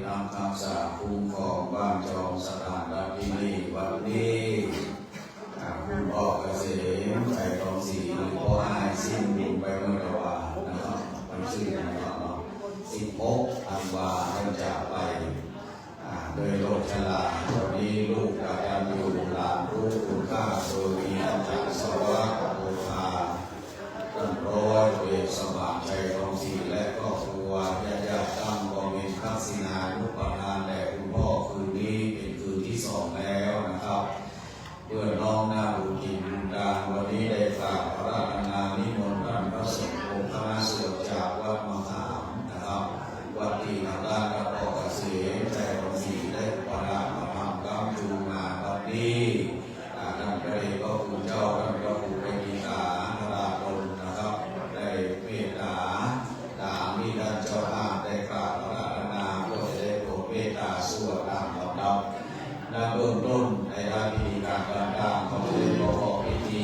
ทักษ์รักษาคุ้มครองบ้านจองสถานรับที่นี่วันนี้คุณพ่อเกษมใจทองศรีหรือพ่ออ้ายสิ้นบุญไปเมื่อวานนะครับมันชื่อนะครับ16 ธันวาคมจากไปโดยโลกฉลาดวันนี้ลูกกตัญญูหลานรู้คุณค่าโดยมีอาจารย์สวัสดิ์โอภาท่านร้อยเอกสมานชัยทองศรีและก็ครัวญาติตั้งบำเพ็ญทักษิณานุปทานแด่คุณพ่อคืนนี้เป็นคืนที่2แล้วนะครับเพื่อน้องหน้าบุญจิตบุญดาวันนี้ได้ฝากพระราชนานิมนต์ท่านพระสงฆ์องค์คณะสวดจากวัดมะขามนะครับวัดที่ทางด้านพระพ่อเกษมใจทองศรีได้ประดามาทำกำจูงานวันนี้ท่านพระเดชพระคุณเจ้าท่านพระครูไปดีกาธราดลนะครับได้เมตตาตามที่ท่านเจ้าภาพได้กราบพระราชนาก็จะได้โปรดเมตตาสวดตามลำดับในเบื้องต้นในด้านพิธีการต่างๆเขาจะได้ประกอบพิธี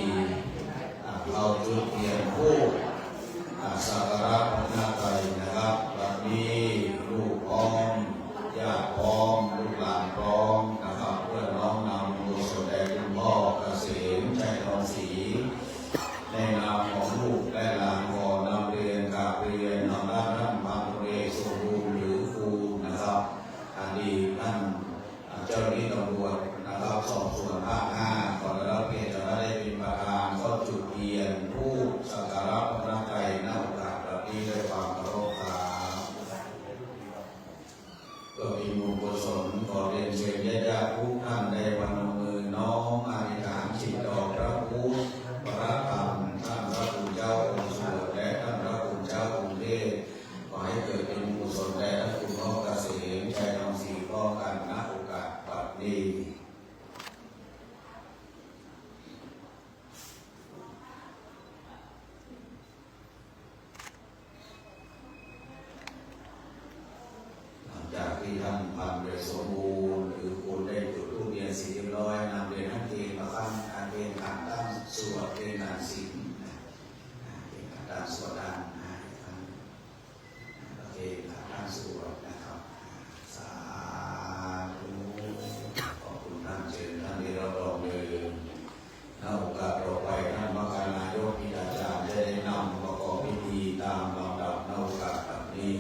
เราจุดเทียนธูปสักการะพระนาไตรนะครับวันนี้ลูกพร้อมญาติพร้อมลูกหลานพร้อมนะครับเพื่อน้อมนำบุญส่วนแด่คุณพ่อเกษมชัยทองศรีในนามของลูกและหลานขอนำเรียนกราบเรียนทางด้านท่านพันเอกสมบูรณ์หรือครูนะครับอดีตท่านเจ้าหน้าที่ตำรวจนะครับสอบสวนภาค 5 ก่อนได้รับเกียรติได้เป็นประธานก็จุดเทียนธูปสักการะพระนาไตรณโอกาสแบบนี้ด้วยความเคารพครับก็มีบุญกุศลขอเรียนเชิญญาติทุกท่านได้วันมือน้อมอธิษฐานจิตต่อพระพุทธพระธรรมท่านพระคุณเจ้าองค์สมเด็จและท่านพระคุณเจ้าองค์เทพขอให้เกิดเป็นกุศลแด่ท่านคุณพ่อเกษมชัยทองศรีพร้อมกันณโอกาสบัดนี้จากที่ท่านพันเรียสมบูรณ์หรือคุณได้จุดธูปเทียนสีเรียบร้อยนำเรียนท่านเองมาขั้นการเรียนขันตั้งสวดเป็นนานศีลเป็นขันตั้งสวดด้านท่านโอเคขันตั้งสวดนะครับสาธุขอบคุณท่านเชิญท่านที่เราลองเลยณโอกาสต่อไปท่านมกนายกพิจารณาจะได้นำประกอบพิธีตามลำดับณโอกาสแบบนี้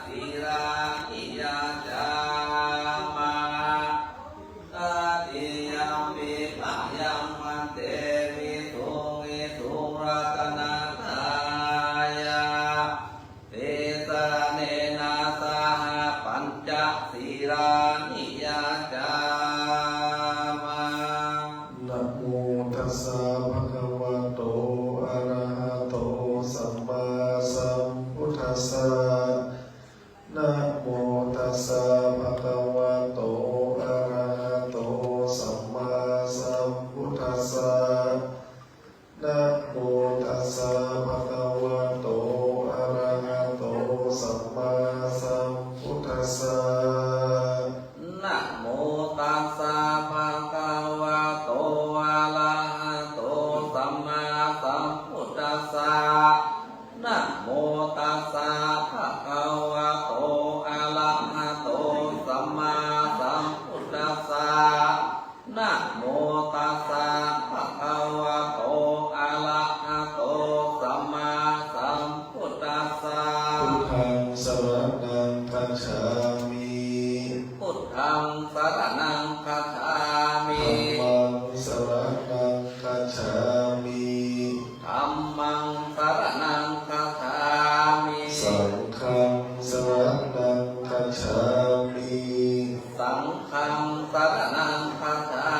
สีรานิยา รานิยาจามา นะโมตัสสะภะคะวะโตอะระหะโตสัมมาสัมพุทธัสสะนะโมตัสสะภะคะวะโตอะระหะโตสัมมาสัมพุทธัสสะนะโมตัสสะภะคะวะโตอะระหะโตสัมมาสัมพุทธัสสะ นะโมตัสสะภะคะวะโตอะระหะโตสัมมาสัมพุทธัสสะนะโมตัสสะภะคะวะโตอะระหะโตสัมมาสัมพุทธัสสะนะโมตัสสะภะคะวะโตอะระหะโตสัมมาสัมพุทธัสสะ พุทธังสรณังคัจฉามิ พุทธังสรณังคัจฉามิ ธัมมังสรณังคัจฉามิ ธัมมังสรณังคัจฉามิ สังฆังสรณังคัจฉามิ สังฆังสรณังคัจฉา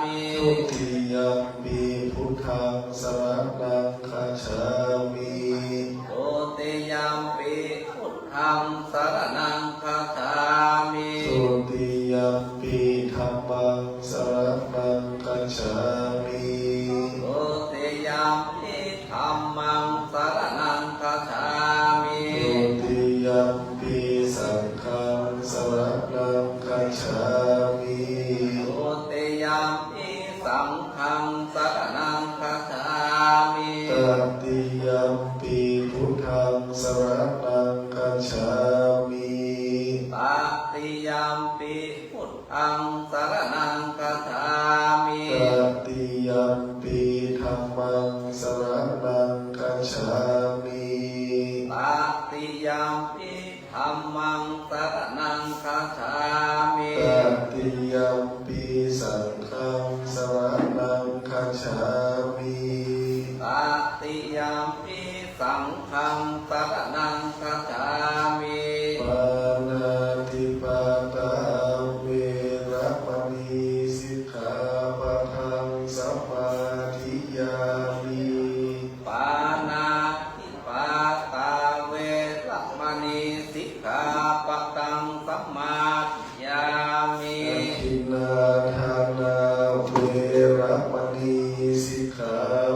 มิ ทุติยัมปิพุทธังสรณังคัจฉามิ โตติยัมปิพุทธังสรณังคัจฉามิ ทุติยัมปิธัมมังสรณังคัจฉามิ โตติยัมปิธัมมังสรณังคัจฉามิ ทุติยัมปิสังฆังสรณังคัจฉามิ โตติยัมปิสังฆังสรณังคัจฉามิ ตติยัมปิพุทธังสรณังคัจฉามิ ตติยัมปิพุทธังสรณังคัจฉามิ ตติยัมปิธัมมังสรณังคัจฉามิ ตติยัมปิธัมมังสรณังคัจฉามิ ตติยัมปิสังฆังสรณังคัจฉามิ ตติยัมปิสังฆังสรณังคัจฉามิ ปานาติปาตาเวระมณีสิกขาปะทังสัมมาทิยามิ ปานาติปาตาเวระมณีสิกขาปะทังสัมมาทิยามิ อทินนาทานาเวระมณีสิกขา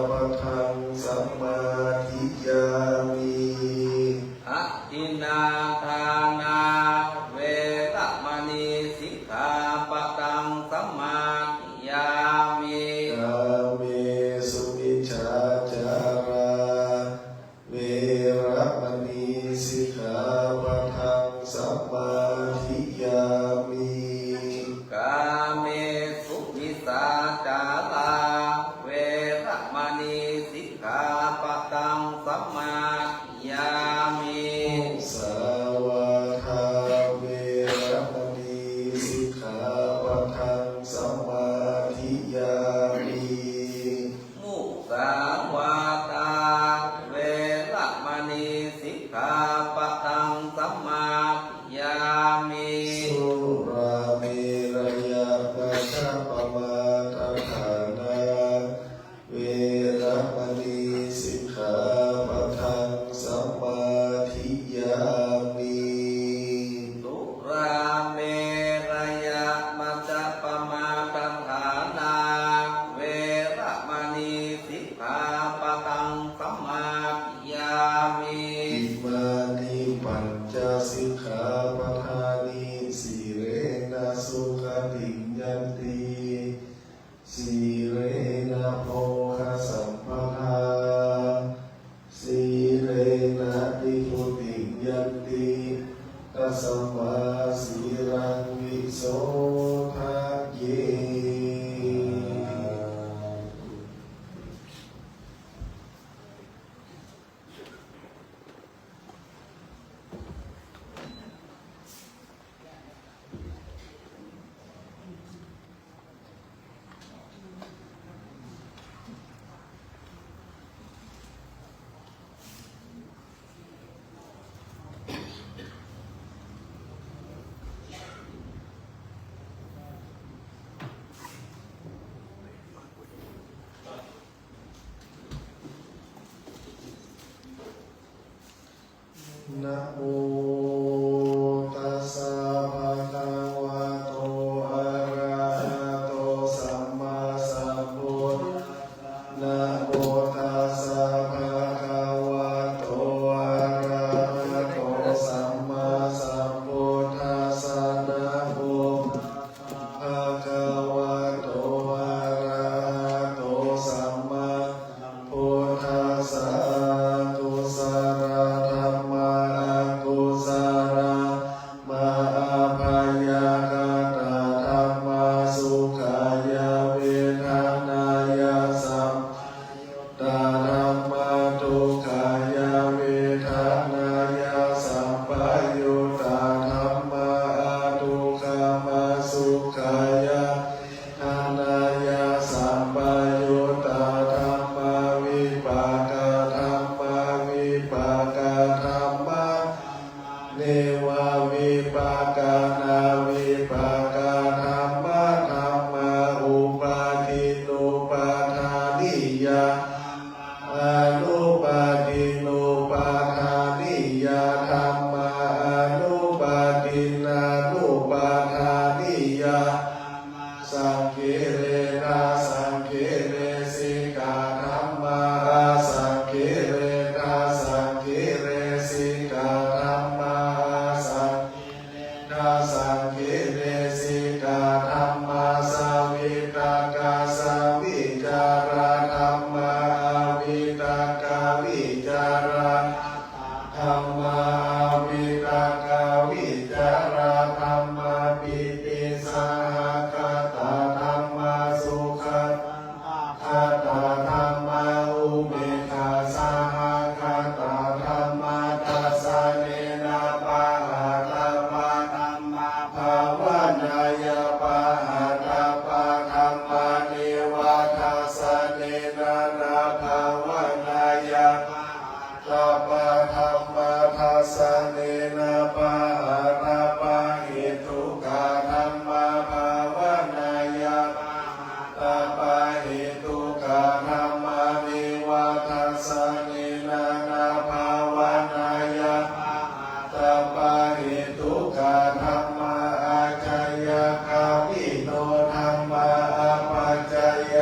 ปะทังสัมมาทิยามิ อะทินนาทานาเวระมณีสิกขาปะทังสัมมาทิยามิ กาเมสุมิจฉาจาราเวระมณีสิกขาปะทังสัมมาทิยามิ กาเมสุมิสาจาราเวระมณีสิกขาปะทังสัมมาทิยามิ มุสาวาทาเวระมณีสิกขาปะทังสัมมาทิยามิ มุสาวาตาเวระมณีสิกขาปะทังสัมมาทิยามิ สุราเมรยะกัจจปมาทฐานาเวระมณีสิกขาปะทังสัมมาทิยามิ สุราเมรยะมัจจปมาทัฏฐานาเวระมณีสิกขาปะทังสัมมาทิยามิ อิมานิปัญจสิกขาปทานิสีเรนะสุขติยันติสีเรนะโภคสัมปทาสีเรนะนิพุติยันติตัสสมาสีรังวิโสทะเย อ ปากานาวิปากาธรรมะธรรมาอุปาทินุปาทานิยาอนุปาทินุปาทานิยาธรรมาอนุปาทินานุปาทานิยาสังคิเรนะสังคิเรสิกาธรรมาสังคิเรนะสังคิเรสิกาธรรมาสังนาสังคิเรสิกาธรรมาสวิตากาสวิจาราธรรมาวิตากาวิจาราธรรมาวิตากาวิจาราธรรมาปิติสหคตาธรรมาสุขคตาธรรมาอุเบกขาสหคตาธรรมาตัสสะเนนะปะหะตาปะธัมมาภาวนา ยาปะหะตาปะธัมมาเนวะทัสสะเนนะนะภาวนา ยาตาปะธัมมาทัสสะเนนะปะหะตาปะหิทุกขาธัมมาภาวนา ยาตาปะหิทุกขาธัมมาเนวะทัสสะเนนะนะภาวนา ยาตาปะหิทุกขาธัมมาอาจายคามิโนธัมมาอาปัจจาย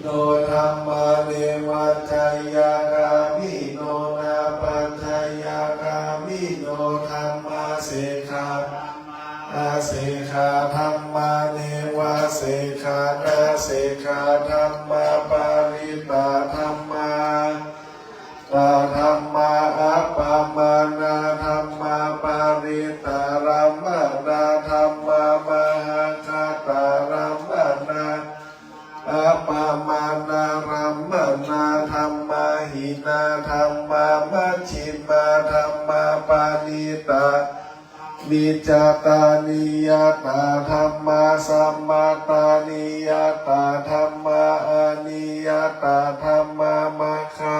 โนธัมมาเนวัจจายคามิโนนาปัจจายคามิโนธัมมาเสขาอาเสขาธัมมาเนวะเสขานาเสขาธัมมาปาริตาธัมมาตาธัมมาอัปปมานาธัมมาปาริตารัมมานาธัมมามหังคตารัมมานาอัปปมานารัมมานาธัมมาหินาธัมมามัชฌิมาธัมมาปานิตามิจจตานิยตาธัมมาสัมมาตานิยตาธัมมาอานิยตาธัมมามาคา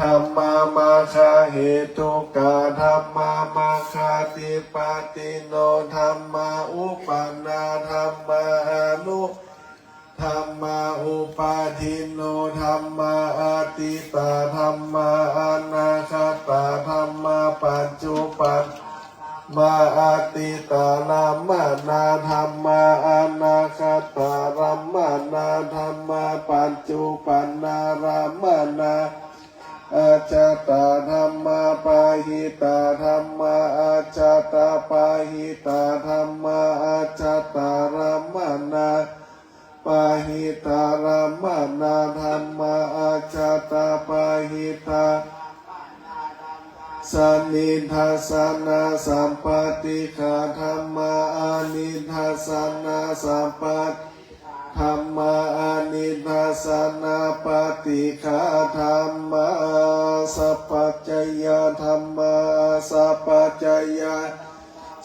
ธัมมามาคาเหตุกาธัมมามาคาติปาติโนธัมมาอุปนาธัมมาอนุธัมมาอุปาทิโนธัมมาอาติตาธัมมาอนาคตาธัมมาปัจจุปันมาอาติตานามานาธัมมาอนาคตารัมมานาธัมมาปัจจุปันนารัมมานาอาจตาธัมมาปาหิตาธัมมาอาจตาปาหิตาธัมมาอาจตารัมมานาปาหิตารัมมานาธัมมาอาจตาปาหิตาสันนิทัสสนาสัมปติขาธัมมาอานิทัสสนาสัมปติธัมมาอานิทัสสนาปฏิขาธัมมาสัพพัจจยธัมมาสัพพัจจย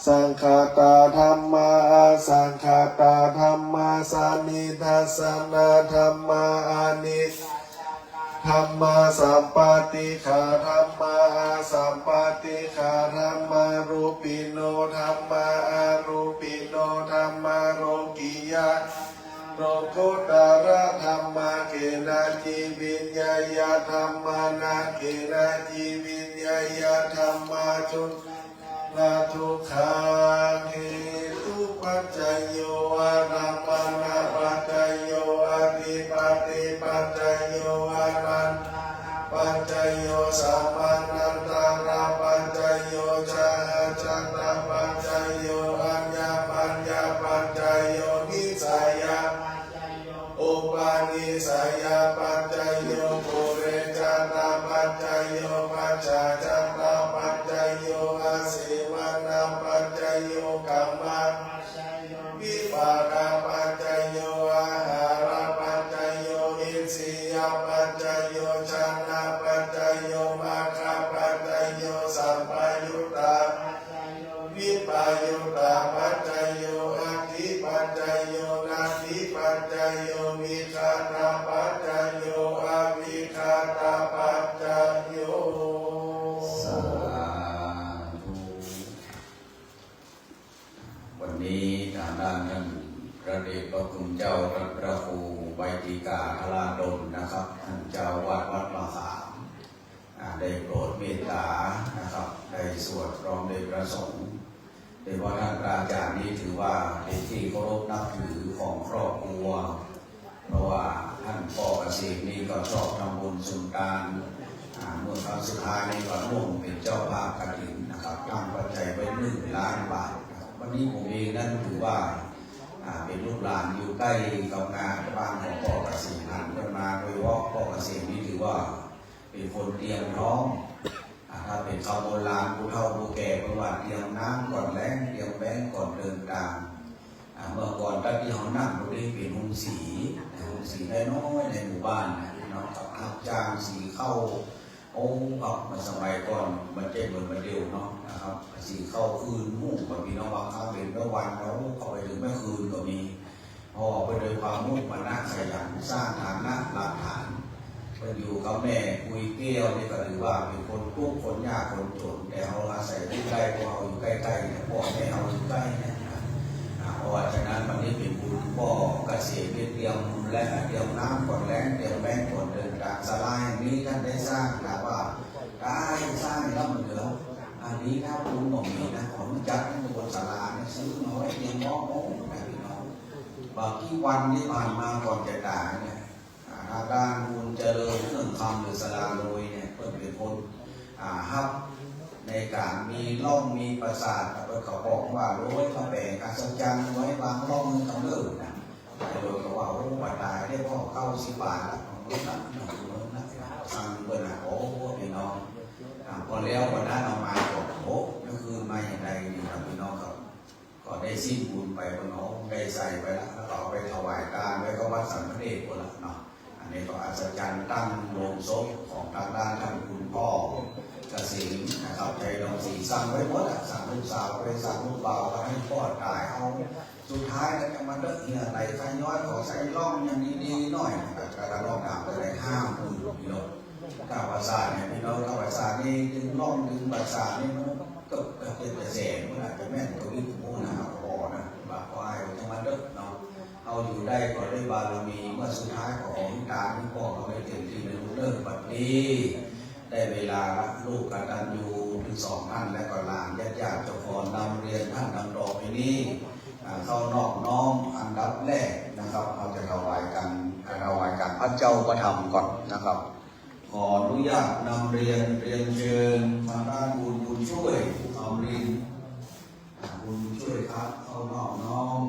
สังฆตาธัมมาสังฆตาธัมมาสันนิทัสสนาธัมมาอานิธัมมาสัมปติขาธัมมาสัมปติขาธัมมารูปิโนธัมมาอารูปิโนธัมมาโรกิยะโรโคตาระธัมมาเกนะจิวิญญาญาธัมมานาเกนะจิวิญญาญาธัมมาจุนาทุกขาเกตุปัจจโยอารัมมานาปัจจโยอาติปัติปัจจโยอารันปัจจโยสัมมานันตาราปัจจโยจาจัตตาปัจจโยอัญญาปัญญาปัจจโยนิสัยยะอุปาณิสัยยะปัจจโยปุเรจัตตาปัจจโยปัจจาจัตตาปัจจโยอาศิวนาปัจจโยกัมมาวิปากาปัจจโยอาหารปัจจโยอินทรียปัจจโยชนะปัจจโยมาคาปัจจโยสัมปยุตตาวิปยุตตาปัจจโยอธิปัจจโยนาทิปัจจโยวิคาตาปัจจโยอวิคาตาปัจจโย สาธุ วันนี้ทางด้านท่านพระเดชพระคุณเจ้าพระครูไวติกาคลาดลนะครับท่านเจ้าวาดวัดมะขามได้โปรดเมตตานะครับได้สวดพร้อมด้วยพระสงฆ์โดยเฉพาะท่านพระอาจารย์นี้ถือว่าเป็นที่เคารพนับถือของครอบครัวเพราะว่าท่านพ่อเกษมนี่ก็ชอบทำบุญสุนทานเมื่อครั้งสุดท้ายนี้ก็ร่วมเป็นเจ้าภาพกฐินนะครับตั้งปัจจัยไว้1 ล้านบาทวันนี้ผมเองนั้นถือว่าเป็นลูกหลานอยู่ใกล้กับงานบ้านของพ่อเกษมหันกันมาโดยเฉพาะพ่อเกษมนี่ถือว่าเป็นคนเตรียมพร้อมถ้าเป็นคำโบราณผู้เฒ่าผู้แก่ประวัติเตรียมน้ำก่อนแล้งเตรียมแบงก่อนเดินทางเมื่อก่อนตอนที่เขานั่งเราได้เป็นหุงสีน้อยในหมู่บ้านน้องกับรับจ้างสีเข้าโอ้ครับมาสมัยก่อนมันเจ็บเหมือนมันเดียวเนาะนะครับสีเข้าคืนมุ่งกับพี่น้องบางครั้งเป็นระวันแล้วเข้าไปถึงไม่คืนก็มีพอไปโดยความมุ่งมันนักขยันสร้างฐานะหลักฐานไปอยู่กับแม่คุยเกี้ยวนี่ก็ถือว่าเป็นคนทุกข์คนยากคนจนแต่เราอาศัยที่ใกล้พวกเราอยู่ใกล้ๆเนี่ยพ่อแม่เราอยู่ใกล้เนี่ยเพราะว่าฉะนั้นวันนี้เป็นบุญพ่อเกษตรเตรียมและเตรียมน้ำก่อนแล้งเตรียมแบงก่อนเดินทางสลายนี้ท่านได้สร้างหรือว่าได้สร้างแล้วมันเหลืออันนี้ถ้าคุณบอกมีนะผมจัดให้บนสลาเนี่ยซื้อมาไว้เตรียมม้อแบบนี้เนาะบางที่วันที่ผ่านมาก่อนจะตายเนี่ยอาการคุณเจริญเรื่องคำหรือสลาโรยเนี่ยเพิ่มเป็นคนฮับในการมีร่องมีประสาทแต่เขาบอกว่าโรยเขาแบ่งการสัญจรไว้บางร่องกำเนิดนะแต่โดยเขาว่าโอ้ปัจจัยได้พ่อเข้า10 บาทของรถนั้นสั่งเปิดโอ้พี่น้องพอแล้ววันนั้นเอามาบอกโอ้ก็คือมาอย่างไรนี่ครับพี่น้องครับก็ได้สิ้นบุญไปพี่น้องได้ใส่ไปแล้วก็เอาไปถวายการไว้ก็วัดสัมมเดชคนละเนาะอันนี้ก็อัศจรรย์ตั้งโรงศพของทางด้านท่านคุณพ่อเกษมนะครับใจดองสีสั่งไว้หมดสั่งลูกสาวไปสั่งลูกบ่าวให้พ่อตายเอาสุดท้ายแล้วจะมาเลิกเหี้ยไหลใครย้อยขอใส่ร่องอย่างนี้ดีหน่อยการร่องดำอะไร50,000พี่น้องข้าวภาษาเนี่ยพี่น้องข้าวภาษานี่ดึงร่องดึงภาษานี่มันก็เป็นแสนมันอาจจะแม่นกว่าวิถีพูนะครับพอนะบาปควายจะมาเลิกเนาะเอาอยู่ได้ก็ได้บารมีเมื่อสุดท้ายของตาที่พ่อเขาไปเต็มที่ในลูกเลิกแบบนี้ได้เวลาลูกกตัญญูถึง2 ท่านและก็หลานญาติเจ้าของนำเรียนท่านนำดอกไปนี้เข้านอกน้อมอันดับแรกนะครับเราจะถวายกันพระเจ้าประธรรมก่อนนะครับขออนุญาตนำเรียนเชิญมาด้านบุญช่วยเอารินบุญช่วยครับเข้านอกน้อม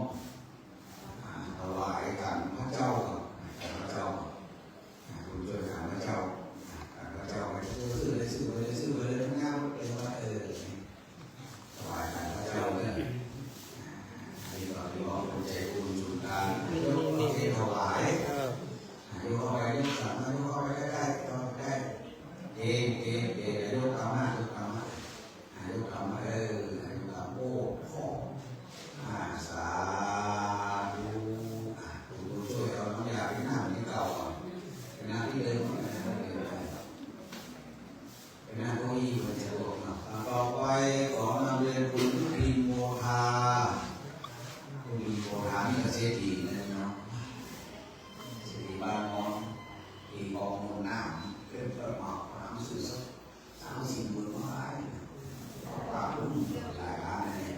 ถวายกันพระเจ้าบุญช่วยกันพระเจ้าไปซื้อไปเลยทั้งงานเป็นว่าถวายกันพระเจ้าเนี่ยนี่ก็ที่บอกคนใจบุญสุนทานเทถวายยกเข้าไปยกสามารถยกเข้าไปได้เองยกเอามายกเอาโอ้ขอสาธุบุญช่วยเอาน้ำยาที่หน้าที่เก่าเป็นหน้าที่เดิมเป็นหน้าเก้าอี้มันจะบอกนะต่อไปขอนำเรียนคุณพิมโมทานี่ก็เศรษฐีนะเนาะเศรษฐีบ้านน้องที่กองน้ำเป็นกระเป๋าน้ำสื่อสัก30,000 หมื่นไม้ปลาลุ่มหลายล้านเนี่ย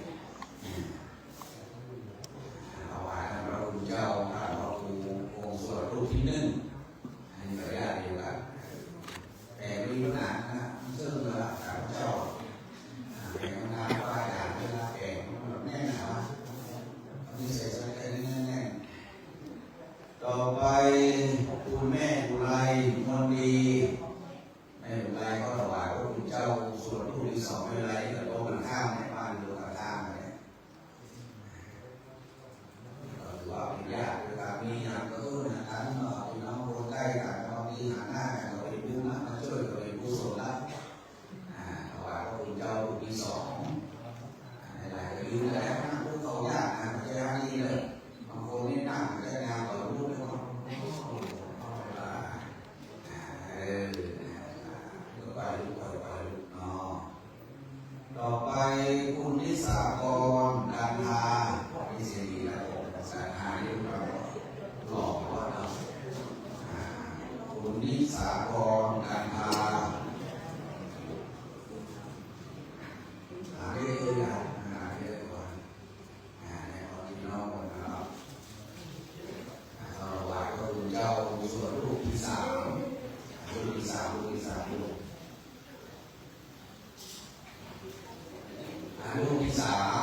ถวายท่านพระคุณเจ้าท่านพระครูองค์สวดรูปที่1อันนี้ก็ญาติเดียวกันแต่มีปัญหานะซึ่งระดับพระเจ้าแต่ปัญหาป้ายด่างเวลาแก่มันแน่นอนนี่ใส่ใจแน่ๆต่อไปคุณแม่กุไลมนดีแม่กุไลก็ถวายพระคุณเจ้าส่วนรูปที่2ไม่ไรก็โตกันข้ามในบ้านดูกันข้ามเลยก็ถือว่าเป็นญาติด้วยกันมีอย่างก็คือท่านพี่น้องคนใกล้กันบางทีหาหน้ากันก็เป็นผู้มาช่วยก็เป็นผู้สนรับถวายพระคุณเจ้ารูปที่2หลายๆก็ยืนแล้วนะผู้เขาญาตินะไม่ใช่ญาติเลยบางคนนี่นั่งใช้งานต่อรูปไม่ต้องต่อไปคุณนิสากรการทา การหาเรื่องเราหลอกว่าเราคุณนิสากรการพาหาเรื่องอย่างหาเรื่องก่อนในวันที่น้องคนนะครับเราไหว้พระคุณเจ้าส่วนลูกที่สามลูกที่สามลูกที่สา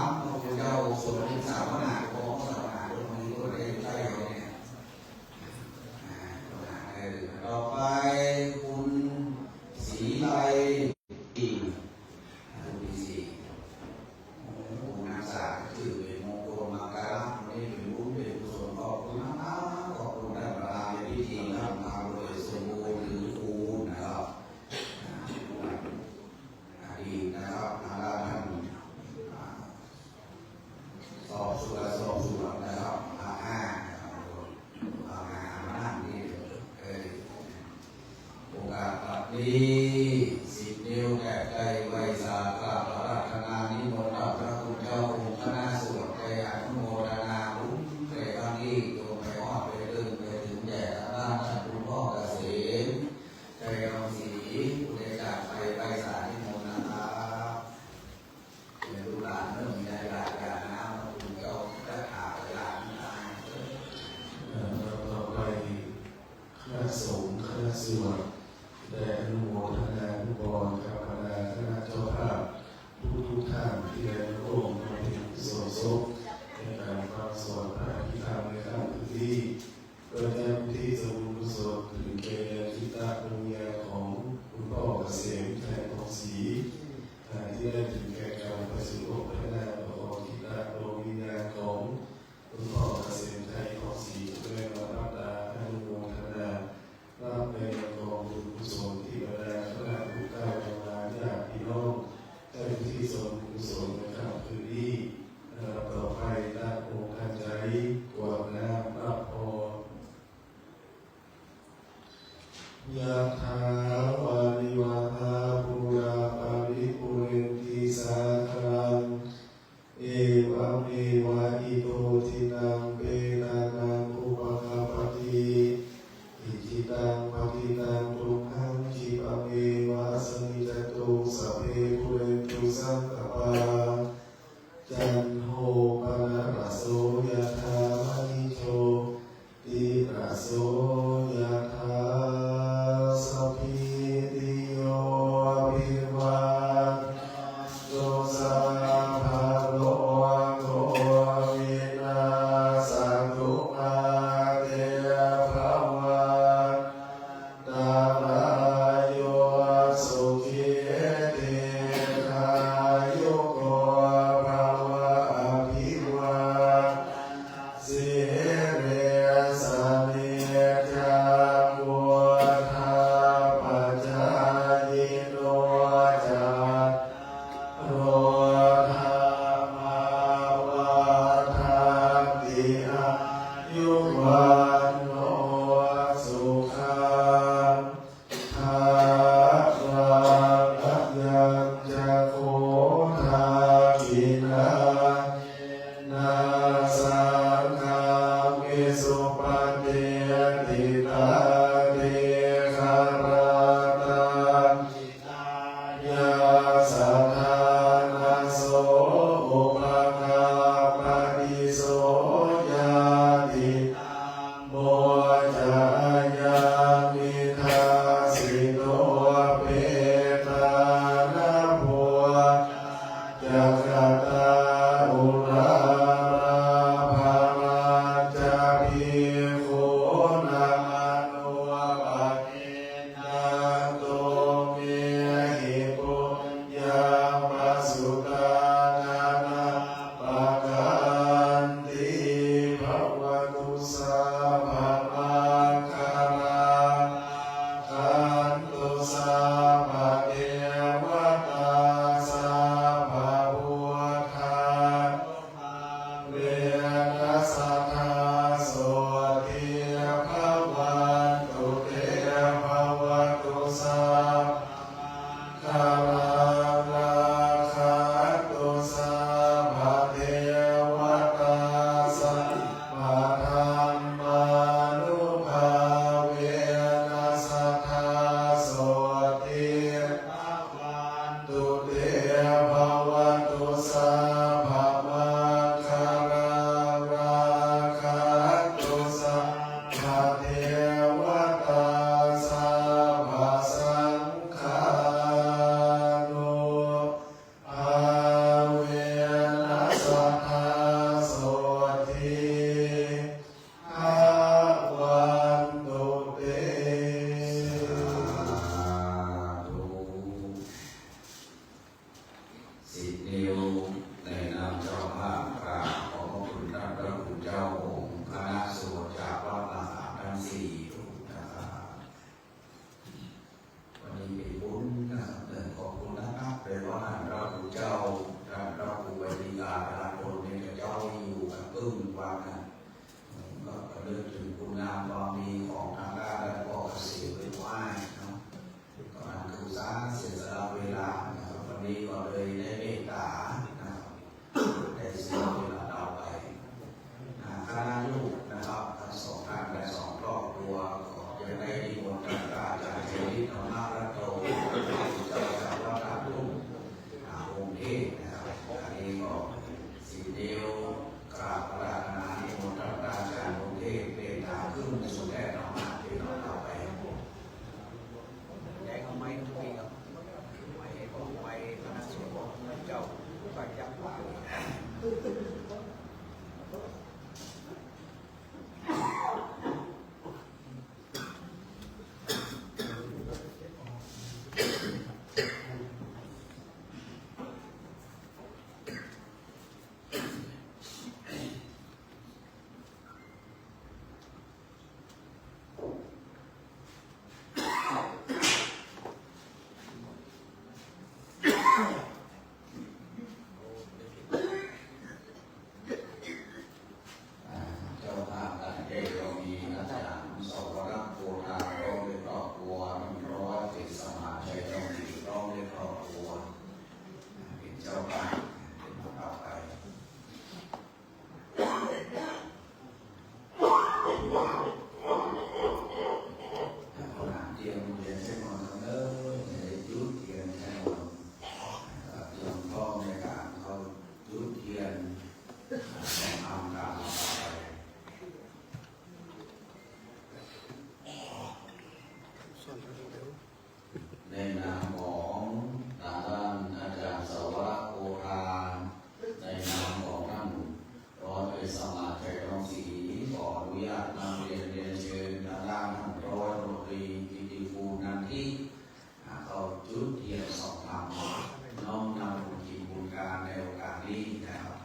มพระคุณเจ้าส่วนที่สามขนาดของสถานตรงนี้ก็ได้ใกล้เขาเนี่ยต่อไปคุณศรีไลอีกลูกที่สี่คุณนางสาวชื่อเป็นมงคลมาการะวันนี้เป็นบุญเป็นกุศลขอบคุณนะขอบคุณได้ประทานในพิธีทำทางโดยสมบูรณ์หรือคูณนะครับดีนะครับทางด้านท่านสอบสุรโส นะก็ระลึกถึงคุณงามความดีของทางด้านและพ่อเกษตรหรือผู้อ้ายเนาะก็นั่นคือสร้างเสียสละเวลานะครับวันนี้ก็เลยได้เมตตานะครับได้เสียเวลาเราไปคณะลูกนะครับทั้งสองท่านและสองครอบครัวก็ยังได้นิมนต์จากอาจารย์เจริญธรรมรัตโตเจ้าคณะวัดท่าลุ่มองค์เทพนะครับอันนี้ก็สีเดียวกราบพระราชนานิมนต์ท่านอาจารย์องค์เทพเป็นทางขึ้นในสุดแดนน้องมาที่น้องเราไปแยกเอาไม้ทุกทีครับไม้ของไม้คณะสงฆ์ของเจ้าไปยักษ์ว่าเจ้าภาพการเทศน์ก็มีอาจารย์สวรักษ์โพธาร้องด้วยครอบครัวร้อยติดสมาชัยต้องดีร้องด้วยครอบครัวเป็นเจ้าภาพเป็นต่อไปคนอ่านเตรียมเรียนเส้นมันกันเลยจะได้ยุดเทียนแค่หมดเตรียมพร้อมในการเขายุดเทียนทำการต่อไปในนามของทางด้านอาจารย์สวรักษ์โพธาในนามของท่านร้อยเอกสมาชัยต้องศรีขออนุญาตนำเรียนเชิญทางด้านท่านร้อยตำรวจตรีกิติภูมินันทิเขาจุดเทียนสองธรรมน้อมนำบุญกิจบุญการในโอกาสนี้นะครับ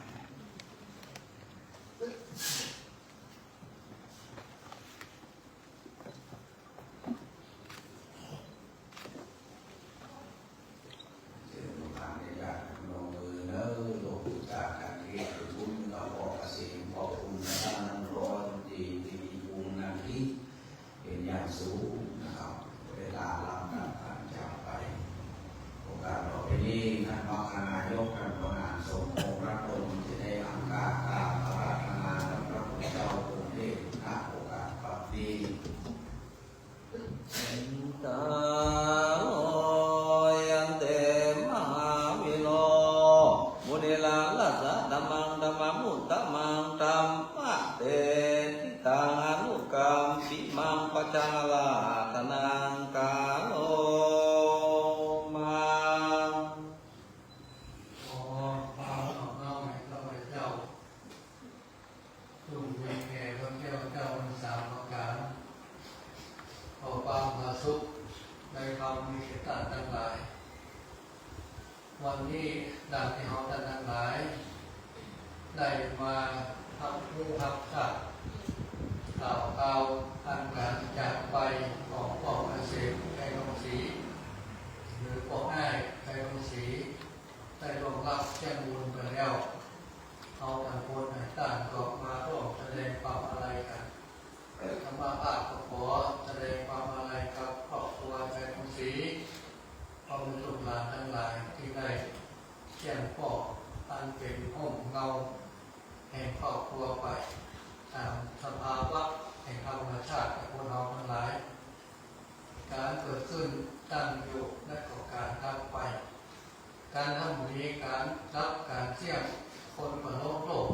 เชิญลูกหลานในญาติลงมือเนื้อลงมือจากการเทศน์บุญต่อพ่อเกษมขอบคุณทางด้านร้อยตำรวจตรีกิติภูมินันทิเป็นอย่างสูงนะครับเวลาลำดับการจากไปโอกาสต่อไปนี้ท่านมรคนายกท่านประธานสงฆ์องค์พระพรหมจะได้อังคาพระราชนาพระพุทธเจ้ากรุงเทพณโอกาสปฏิ ตาโลยันเตมหาวิโลมุนีลาลัสสะธัมมังธัมมังมุตตะมังธัมมะเตติตังอนุกรรมปิมังปัจจาลาธนังกาโลมัง ขอความของเราให้ข้าพเจ้าทุ่มเทแก่พระเจ้าเจ้าทั้งสามประการขอความผาสุขในความมีเกียรติทั้งหลาย วันนี้ดังที่เราท่านทั้งหลาย ได้มาทำผู้ทับศักดิ์กล่าวอันการจากไปของปอกเกษมไทยรงศรีหรือปอกอ้ายไทยรงศรีได้รองรับแจ้งบุญไปแล้วเอาต่างคนต่างก็มาร่วมแสดงความอาลัยกันธรรมภาพก็ขอแสดงความอาลัยกับครอบครัวไทยรงศรีพ่อแม่ลูกหลานทั้งหลายที่ได้เชี่ยงปอกอันเป็นห้องเงาแห่งครอบครัวไปตามสภาวะแห่งธรรมชาติของเราทั้งหลาย การเกิดขึ้นตั้งอยู่และก็การดับไป การทำดีการรับการเสี่ยงคนกับโลก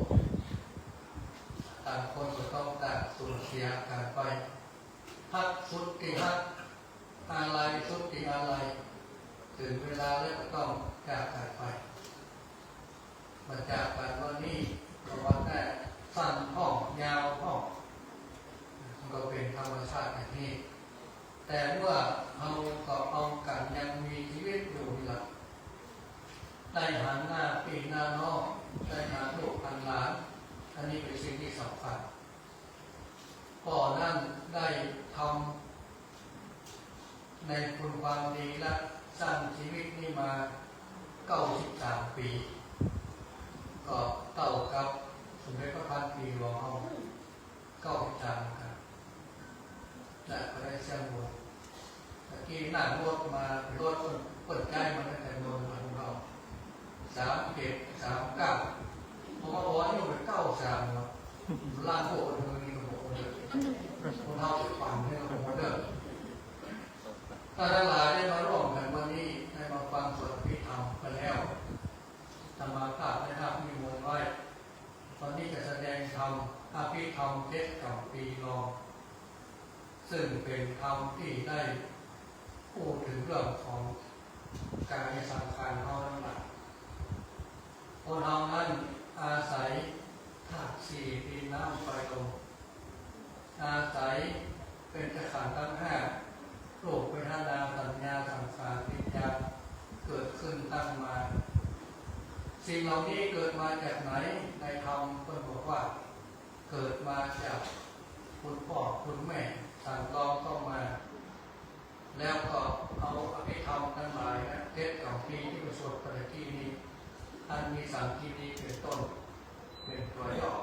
ต่างคนก็ต้องต่างสูญเสียการไปฮักสุดที่ฮักอะไรสุดที่อะไรถึงเวลาแล้วก็ต้องจากกันไปมาจากกันวันนี้ก็วันแรกสั้นห้องยาวห้องมันก็เป็นธรรมชาติอย่างนี้แต่เมื่อเราก็เอากันยังมีชีวิตอยู่นี่ละได้หันหน้าปีหน้าน้องได้หาลูกหันหลานอันนี้เป็นสิ่งที่สำคัญก่อนนั้นได้ทำในคุณความดีและสร้างชีวิตนี้มา93 ปีก็เท่ากับสมเด็จพระพันปี ดีรอเขาเก้าจานกันและก็ได้เชื่อมโยงตะกี้นั่งรถมารถเปิดใกล้มาตั้งแต่โดนของเรา3739ผมมาบอกว่านี่เป็น93ครับล่างโบกเลยนี่โบกเลยคนเท่าปั่นให้เราโบกเด้อถ้าทั้งหลายได้มาร่วมกันวันนี้ได้มาฟังสวดพิธรรมกันแล้วธรรมากราบได้รับมีมนต์ไว้ตอนนี้จะแสดงธรรมอภิธรรมเทศกับปีรองซึ่งเป็นธรรมที่ได้พูดถึงเรื่องของการในสังขารเราทั้งหลายคนเรานั้นอาศัยธาตุสี่ดินน้ำไฟลมอาศัยเป็นขันธ์ทั้งห้ารูปเวทนาสัญญาสังขารวิญญาณเกิดขึ้นตั้งมาสิ่งเหล่านี้เกิดมาจากไหนในธรรมเพิ่นบอกว่าเกิดมาจากคุณพ่อคุณแม่สั่งลองเข้ามาแล้วก็เอาอภิธรรมทั้งหลายนะเทศกับปีที่ประสวดปฏิทินนี้อันมีสังคีนีเป็นต้นเป็นตัวย่อ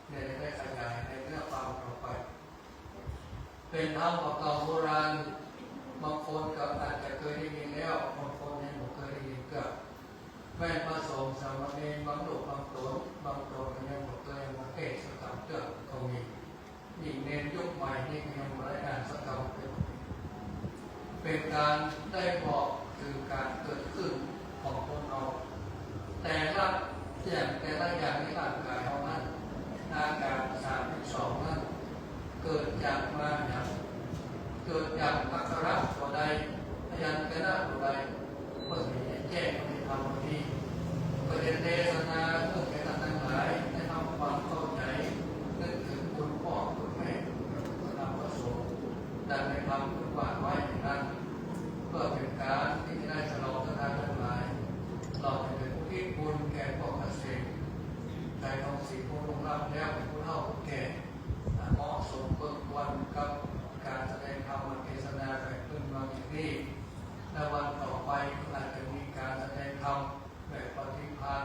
เนี่ยได้ขยายในเรื่องความต่อไปเป็นธรรมเก่าโบราณบางคนก็อาจจะเคยได้ยินแล้วบางคนยังไม่เคยได้ยินก็แม่พระสงฆ์สามเณรบางลูกบางตัวบางตัวก็ยังไม่เคยมาเทศน์สักคำเกิดก็มียิ่งเน้นยุคใหม่นี่ก็ยังไม่ได้อ่านสักคำเป็นการได้บอกคือการเกิดขึ้นของคนเราแต่ละอย่างในร่างกายของนั้นอาการ32นั้นเกิดจากมาอย่างเกิดจากอักขระตัวใดพยัญชนะตัวใดเมื่อมีแจ้งในธรรมนี้ประเด็นเทศนาเรื่องแก่ท่านทั้งหลายได้ทำความเข้าใจนึกถึงคุณพ่อคุณแม่คุณธรรมประสงค์ดังในธรรมคุณว่าไว้อย่างนั้นเพื่อเป็นการที่จะได้ฉลองท่านทั้งหลายเราจะเป็นผู้ที่บุญแก่พวกเกษตรใจทองสีผู้ลงรับแล้วเป็นผู้เฒ่าผู้แก่เหมาะสมเบิกวันกับการแสดงธรรมเทศนาแบบขึ้นมาอย่างนี้ในวันต่อไปอาจจะมีการแสดงธรรมแบบปฏิภาณ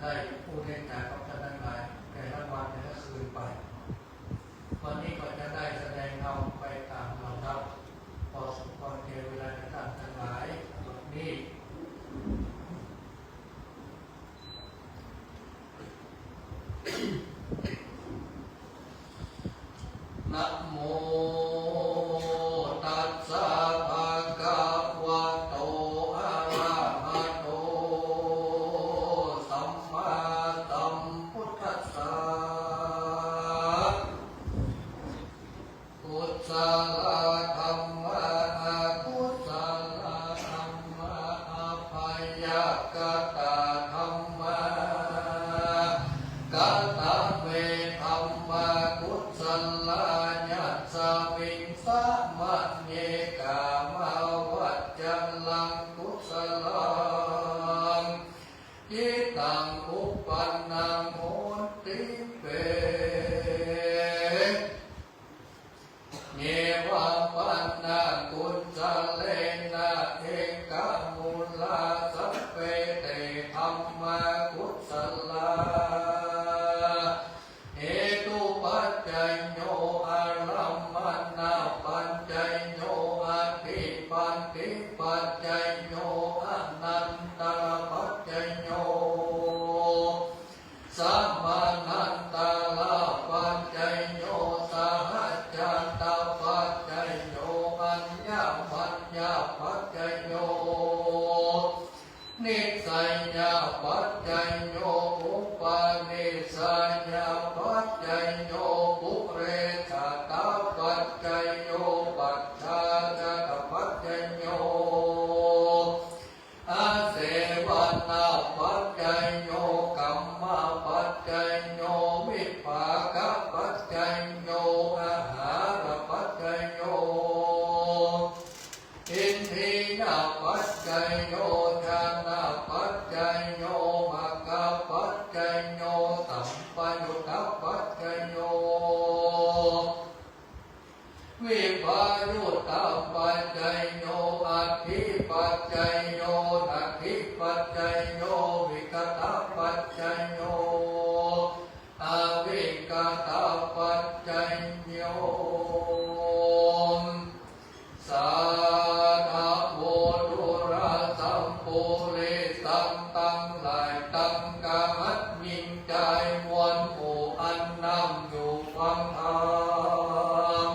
ได้ผู้เทศนากับท่านทั้งหลายแต่ละวันแต่ละคืนไปวันนี้ก็จะได้แสดงธรรมไปตามลำดับพอสมควรแก่เวลาท่านทั้งหลายวันนี้นะโมตัสสะภะคะวะโตอะระหะโตสัมมาสัมพุทธัสสะกุศลธัมมะอะกุศลธัมมะอภัยกตาธัมมะกตเวธัมมะกุศลยัสสะวิงสะมะเนกามะวัจจัลลังกุศลังอิตังอุปปันนังโหติเปเนวังปันนากุศเลนะเอกมุลาสัพเพเตธัมมะกุศลาเหตุปัจจัยโยอารัมมณะปัจจัยโยอาทิปันติปัจจัยโยอนันตระปัจจัยโยสัมมานันตระปัจจัยโยสหัจจันตปัจจัยโยอัญญมัญญปัจจัยโยนิสัยญาปัจจัยโยอุปาณิสัยญาปัจจัยโยปุเรชาตาปัจจัยโยปัจจาจตปัจจัยโยอาเสวนาปัจจัยโยกัมมาปัจจัยโยวิภากปัจจัยโยอาหารปัจจัยโยอินทรียปัจจัยโยญาณปัจจัยโยมรรคปัจจัยโยสัมปยุตตปัจจัยโยวิปายุตตปัจจัยโยอัตถิปัจจัยโยนัตถิปัจจัยโยวิคตปัจจัยโยอวิ ยิ่งใจมวลหมู่อันนำอยู่ฟังธรรม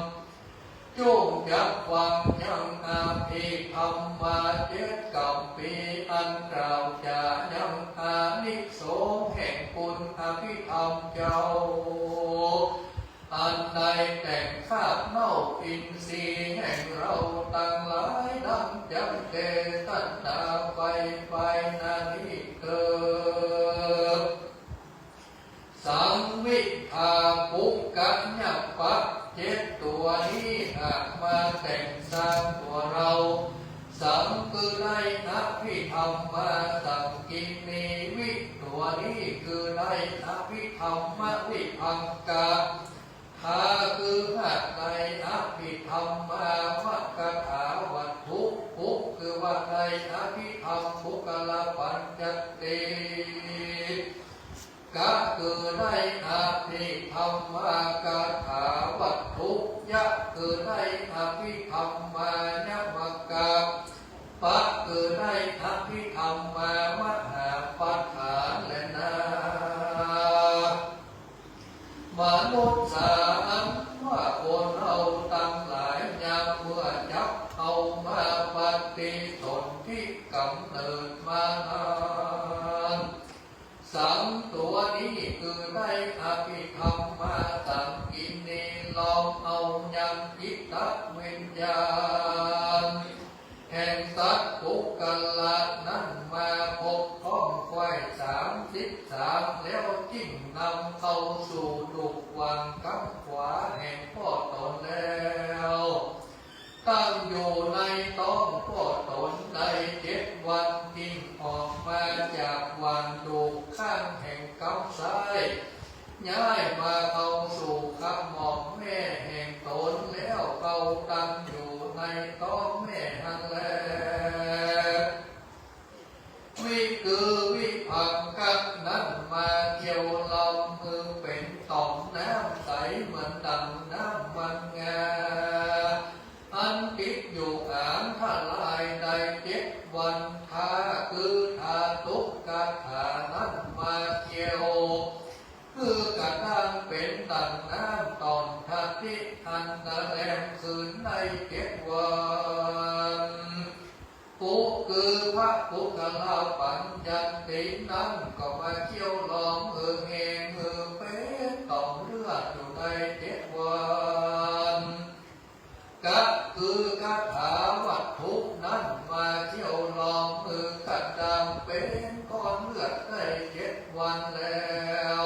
จงจักฟังยังอาภิธรรมาเจ็ดกับปีอันกล่าวจะยังอานิสงส์แห่งคุณอภิธรรมเจ้าอันใดแต่งคาบเน่าอินทรีย์แห่งเราตั้งหลายดังจำเกตัณหาไปนานิเกิดสังวิทาปุกกัญญปัจเจ็ดตัวนี้หากมาแต่งสร้างตัวเราสังคือได้อภิธรรมมาสังกินนีวิตัวนี้คือได้อภิธรรมวิพังกะหาคือหากในอภิธรรมมาวัคถาวัตถุปุกคือว่าในอภิธรรมปุกลปัญจติก็คือได้อภิธรรมากถาวัตถุยะคือได้อภิธรรมายมกะปะคือได้อภิธรรมามหาปัฏฐานและนามนุษย์สามว่าคนเราตั้งหลายยามเมื่อจับเอามาปฏิสนธิกำเนิดมานานสังตัวนี้คือได้อภิธรรมมาสังกินนีลองเอายังจิตตวิญญาณแห่งสัตว์ปุกกละนั้นมาพบพ้องไว้33แล้วจิ้งนำเข้าสู่ดุกวังกำขวาแห่งพ่อตนแล้วตั้งอยู่ในท้องพ่อตนได้7 วันทิ้งออกมาจากวังดุกข้างแห่งกำซ้ายย้ายมาเข้าสู่ขมอบแม่แห่งตนแล้วเข้าตั้งอยู่ในท้องแม่หันแลวิคือวิภังกักนั้นมาเกี่ยวลำมือเป็นต่อมน้ำใสเหมือนดังน้ำมันงาอันติดอยู่อ่างทลายใน7 วันทาคือทาตุกกถานั้นมาเกี่ยวคือกระทั่งเป็นดังน้ำตอนทัดที่อันกระแลมคืนใน7 วันปุกคือพระปุกลาปัญญตินั้นก็มาเที่ยวลองแหงเป็ดต่อมเลือดอยู่ใน7 วันก็คือคาถาวัตถุนั้นมาเที่ยวลองกัดดำเป็นก้อนเลือดได้7 วันแล้ว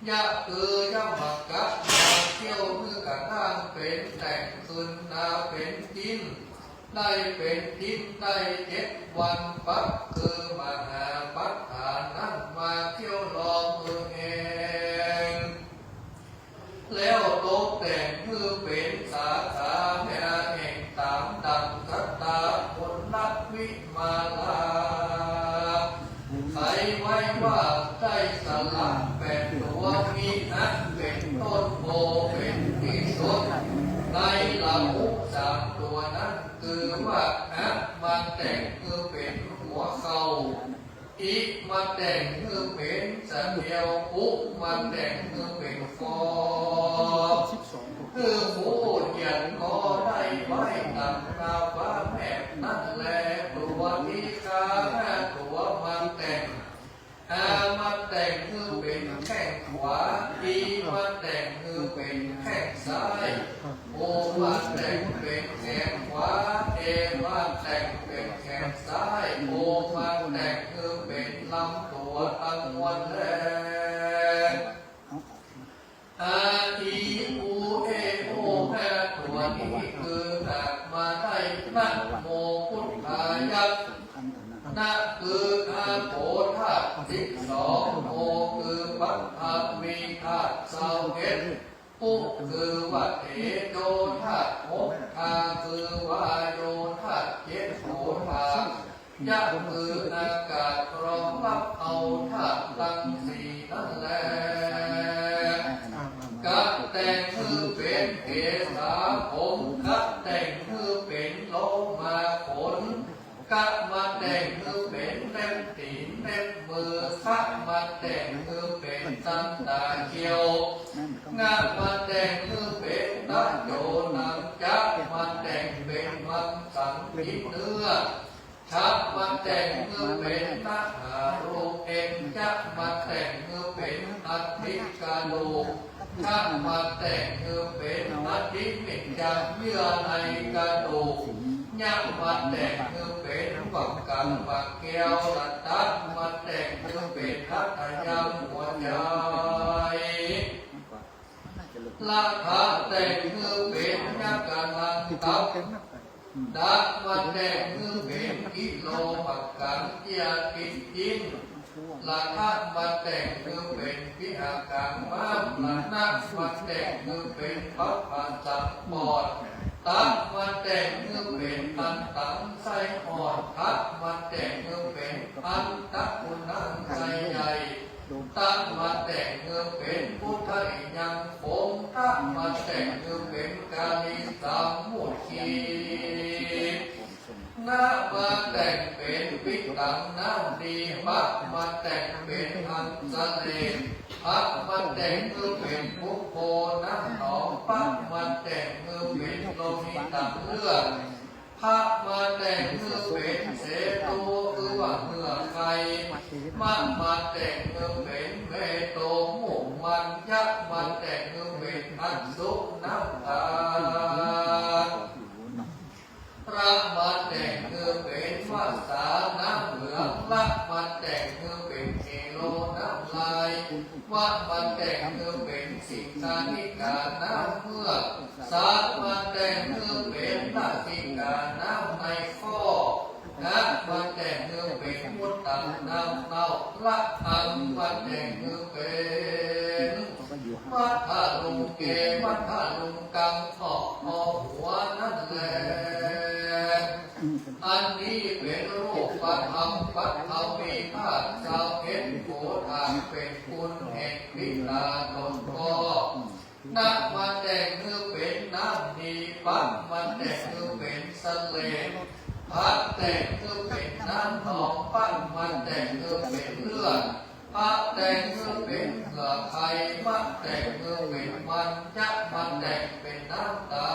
ยะคือยะมักกะมาเที่ยวกระทั่งเป็นแต่งคืนนาเป็นกินได้เป็นทิพย์ได้7 วันปักคือมหาปัฏฐานนั้นมาเที่ยวลองเองแล้วตกแต่งคือเป็นสาขาแม่แห่งตามดังสัตตาผลลัพธ์วิมาลาใส่ไว้ว่าได้สลัก8 ตัวมีนักเป็นต้นโพเป็นที่สุดในละมุ3 ตัวนั้นคือว่านะมาแต่งคือเป็นหัวเข่าอีมาแต่งคือเป็นสันเดียวปุ๊มาแต่งคือเป็นคอคือผู้เขียนก็ได้ไว้ตั้งนาฟ้าแม่นั่นแหละตัวที่ข้าตัวมาแต่งมาแต่งคือเป็นแข้งขวาอีมาแต่งคือเป็นแข้งซ้ายโอมาแต่งเป็นแขนขวาเอมาแต่งเป็นแขนซ้ายโอมาแต่งคือเป็นลำตัวตั้งวันแรกอีอูเอโอแม่ตัวนี้คือหากมาได้นะโมพุทธายะนะคืออาโปธาตุ12โมคือปัฏฐวีธาตุ21ปุคือวัตเถโยธาตุ6ธาคือวาโยธาตุ7โหธายะคืออากาศรองรับเอาธาตุทั้ง4นั่นแหละกะแต่งคือเป็นเกศาผมกะแต่งคือเป็นโลมาขนกะมาแต่งคือเป็นเล็บตีนเล็บมือกะมาแต่งคือ คือเป็นตั้งตาเขียวงามาแต่งคือเป็นนักโยนังจักมาแต่งเป็นมังสังกิเนื้อชักมาแต่งคือเป็นนักหารูปเองจักมาแต่งคือเป็นอัฐิกาลูชักมาแต่งคือเป็นอัฐิมิจฉาเยื่อในกระดูกยักมาแต่งคือเป็นปักกันปักแก้วละตัดมาแต่งคือเป็นทัตยังหัวใจละทัดแต่งคือเป็นยักษ์กันลังตับดักมาแต่งคือเป็นกิโลปักกันเจียกินจินละทัดมาแต่งคือเป็นพิหากังม้ามละนักมาแต่งคือเป็นพับพันสังปอดตัดมาแต่งคือเป็นอันตังไส้อ่อนทัดมาแต่งคือเป็นอันตักกุนังไส้ใหญ่ตัดมาแต่งคือเป็นพุทธอิยังโคมตัดมาแต่งคือเป็นกาลิสามุขีนามาแต่งเป็นปิตังน้ำดีพักมาแต่งเป็นอันสะเลพักมาแต่งคือเป็นพุทโธน้ำหนองพักมาแต่งคือเป็นโลหิตตังเลือดพักมาแต่งคือเป็นเสตูคือว่าเนื้อไข่มาแต่งคือเป็นเมโตหมู่มันยักมาแต่งคือเป็นอันสุน้ำตาพระมาแต่งคือเป็นวาสาน้ำเหลืองละมาแต่งคือเป็นเอโลน้ำลายวัดมาแต่งคือเป็นสิกขานิกาน้ำเมือกสามาแต่งคือเป็นนาสิกาน้ำในข้อนักมาแต่งคือเป็นมุตตังน้ำเน่าละอังมาแต่งคือเป็นมัทธาลุงเกมัทธาลุงกังขอบหัวนั่นแหละอันนี้เป็นรูปปัตธรรมปัตธรรมีธาตุชาวเห็นโกธาเป็นคุณแห่งพิลาตนก็นักมาแต่งคือเป็นน้ำดีปักมาแต่งคือเป็นสเลดพัดแต่งคือเป็นน้ำหนองปักมาแต่งคือเป็นเลือดพัดแต่งคือเป็นเกลือไข่มัดแต่งคือเป็นมันจักมาแต่งเป็นน้ำตา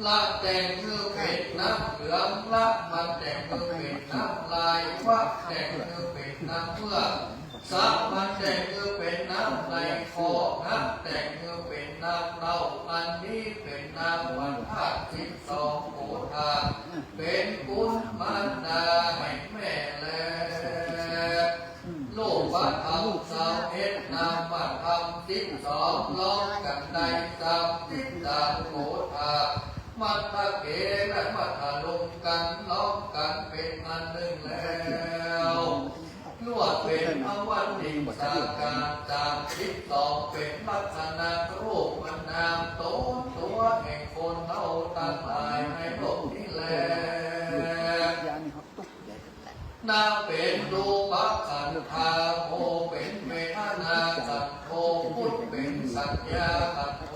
ละแต่งคือเป็นน้ำเหลืองละมันแต่งคือเป็นน้ำลายวัดแต่งคือเป็นน้ำเมือกสักมันแต่งคือเป็นน้ำในคอนักแต่งคือเป็นน้ำเน่าอันนี้เป็นน้ำวันธาตุ12โกธาเป็นคุณมันดาให้แม่แลโลกวัดธรรมสาวเอ็ดนามวัดธรรม12ล้อมกันได้13โกธามัทธเกและมัทธลงกันล้อมกันเป็นอันหนึ่งแล้วลวดเป็นอวันติสาการจาก12เป็นลักษณะรูปมันนามโตตัวแห่งคนเท่าตั้งหลายในโลกนี้แลนาเป็นรูปขันธาโมเป็นเมตนาขันโทพุทธเป็นสัญญาขันโท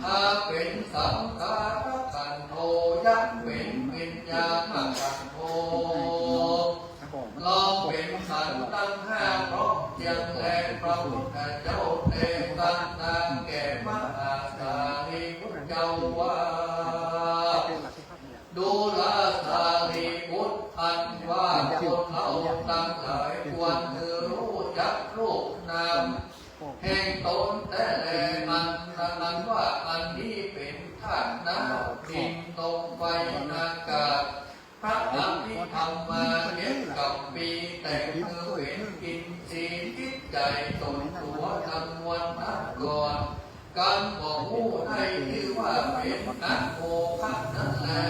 ถ้าเป็นสังขารขันโทยักษ์เป็นวิญญาณขันโทลองเป็นขันตั้งห้าเพราะยังแลพระพุทธเจ้าเตตันนางแก่มหาสารีพุทธเจ้าว่าดูลาสารีพุทธอันว่าคนเราตั้งหลายควรคือรู้จักรูปนามแห่งตนแต่แลนั้นว่าอันนี้เป็นธาตุน้ำดินลมไฟอากาศพระธรรมที่ทำมาเก็บกับปีแต่งคือเป็นกินสีจิตใจตนตัวทำวันนักก่อนการบอกผู้ให้ชื่อว่าเป็นนักโมฆะนั่นแหละ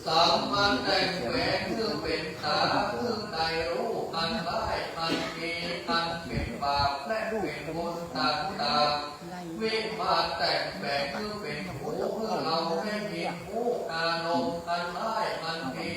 สามมันแต่งแหวนคือเป็นตาคือใจรู้อันได้อันมีอันเป็นปากและเป็นคนต่างๆวิมาแต่งแหวนคือเป็นหูคือเราได้ยินหูอานมอันได้อันมี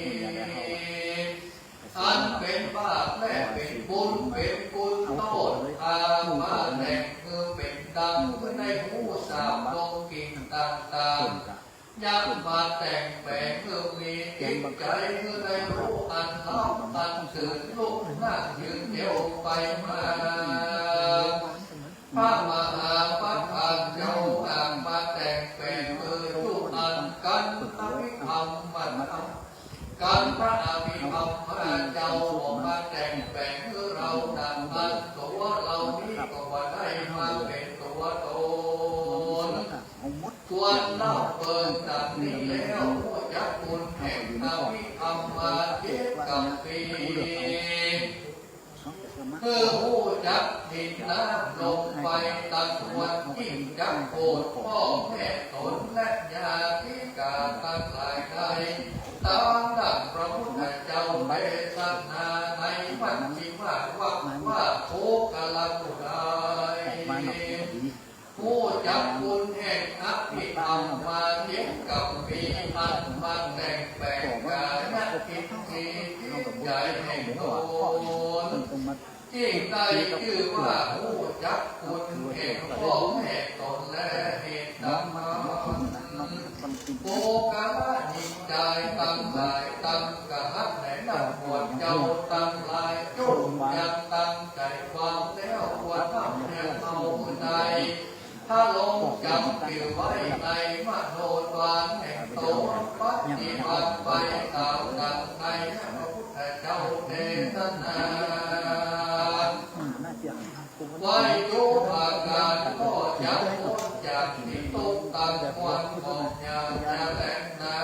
อันเป็นบาปและเป็นบุญเป็นกุศลโทษอามาแต่งคือเป็นดังเพื่อในหูสามลงกิ่งต่างๆยักมาแต่งแฝงคือมีจิตใจคือในรู้อันลับ สืบลุกนั่งยืนเดี่ยวไปมาพระมหาปัจจัยเจ้าอ่างมาแต่งเป็นมือทุกอันกันอภิธรรมมันการพระอภิธรรมพระเจ้าบอกมาแต่งแบ่งคือเราดังนั้นตัวเรานี้ก็ว่าได้มาเป็นตัวตนส่วนเล่าเปิดดังนี้แล้วยักษ์คุณแห่งอภิธรรมมาเจ็ดกับปีเมื่อผู้จักดินน้ำลงไปตัดวันยิ่งจักโกรธพ่อแม่ตนและญาติกาตั้งหลายใดตามดังพระพุทธเจ้าเทศนาในมัชฌิมาวัคว่าโภคละมุไดผู้จักคุณแห่งอภิธรรมมาเทียบกับปีอันมาแต่งแปลงกายทิฏฐิที่ใจแห่งตนยิ่งใดชื่อว่าผู้จักคุณแห่งพ่อแม่ตนและเหตุดังนั้นโภคละยิ่งใจตั้งหลายตั้งกะหัตแห่งนักบวชเจ้าตั้งหลายจุดยังตั้งใจความแล้วควรทำแห่งเอาใดถ้าลงจำผิวไว้ในมโนวานแห่งโตปฏิบัติไปตามดังในพระพุทธเจ้าเทศนาไว้ทุกอาการก็จะพ้นจากที่ตุกตันควันของญาณแหลงนา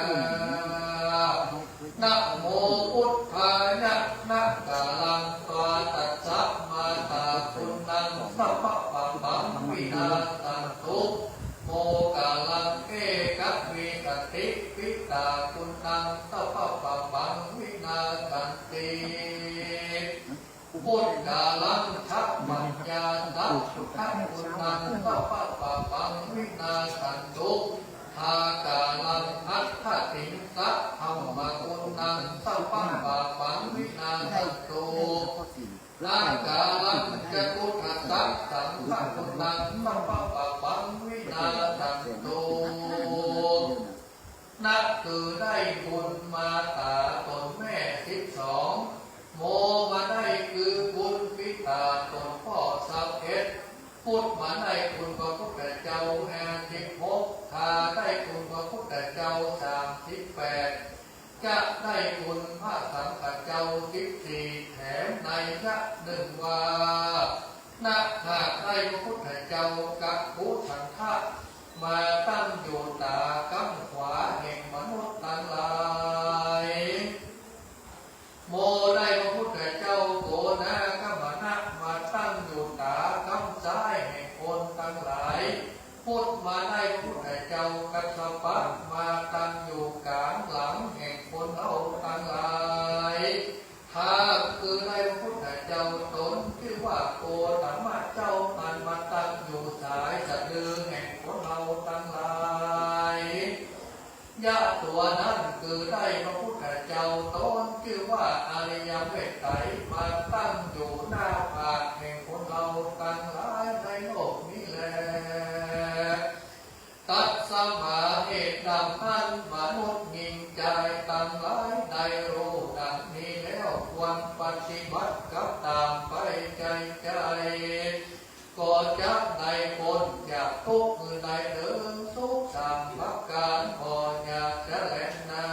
นะโมพุทธายะนะกาลังสวาตัสสะมาตาคุณนังสัพพะปังวินาสันตุโมกาลังเอกวิกติปิตาคุณนังสัพพะปังวินาสันติพุทธาลังชักมัญญาสัพพุทธคุณนังสัพพะปังวินาสันตุทากาลังอัตถติงสัพธรรมคุณนังสัพพะปังวินาสันตุลากาลังจะกุฏสัพสังฆคุณนังสัพพะปังวินาสันตุนั่นคือได้บุญมาตาตนแม่12โมมาได้คือบุญปิตาตนพ่อ31พุทธมาได้คุณพระพุทธเจ้า56ทาได้คุณพระพุทธเจ้า38จะได้คุณพระสังฆเจ้า14แถมในละ1ว่านักหากได้พระพุทธเจ้ากับผู้สังฆะมาตั้งอยู่ตากำขวาแห่งมนุษย์ทั้งหลายโมได้พระพุทธเจ้าโกนากัมนะมาตั้งอยู่ตากำซ้ายแห่งคนทั้งหลายพุทธมาได้พระพุทธเจ้ากัสสปะมาตั้งอยู่กลางหลังแห่งคนเอาทั้งหลายถ้าคือได้พระพุทธเจ้าตนชื่อว่าโกตมะเจ้าอันมาตั้งอยู่สายสะดือแห่งคนเราทั้งหลายญาตัวนั้นคือได้พระพุทธเจ้าตนชื่อว่าอริยเวทไตรมาตั้งอยู่หน้าผากแห่งคนเราทั้งหลายในโลกนี้แลตัดสมาเหตุดังนั้นมนุษย์ยิ่งใจตั้งหลายได้รู้ดังนี้แล้วควรปฏิบัติกับตามไปใจก็จะได้พ้นจากทุกข์ได้เดินสุขสามประการพออยากจะแลกนา